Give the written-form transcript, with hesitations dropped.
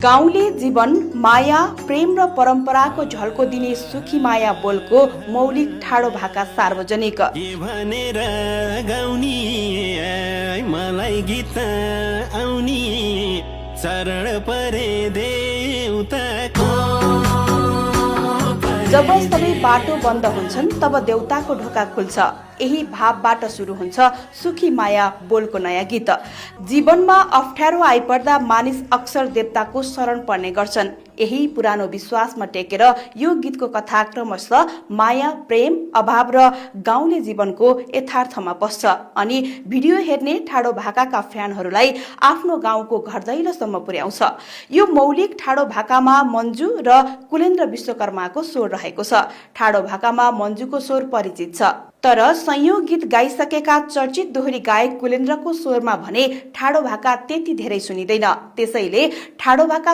गाउँले जीवन माया प्रेम र परम्पराको झल्को दिने सुखी माया बोलको मौलिक ठाडो भाका सार्वजनिक। के भनेर गाउनी मलाई गीत आउनी शरण परे देउताको। जब सबै बाटो बन्द हुन्छन् तब देउताको ढोका खुल्छ। यही भावबाट सुरु हुन्छ सुखी माया बोलको नयाँ गीत। जीवनमा अप्ठ्यारो आइपर्दा मानिस अक्सर देवताको शरण पर्ने गर्छन्। यही पुरानो विश्वासमा टेकेर यो गीतको कथा क्रमशः माया प्रेम अभाव र गाउँले जीवनको यथार्थमा पस्छ अनि भिडियो हेर्ने ठाडो भाकाका फ्यानहरूलाई आफ्नो गाउँको घर दैलोसम्म पुर्याउँछ। यो मौलिक ठाडो भाकामा मन्जु र कुलेन्द्र विश्वकर्माको स्वर रहेको छ। ठाडो भाकामा मन्जुको स्वर परिचित छ, तर संयोग गीत गाइसकेका चर्चित दोहोरी गायक कुलेन्द्रको स्वरमा भने ठाडो भाका त्यति धेरै सुनिँदैन। त्यसैले ठाडो भाका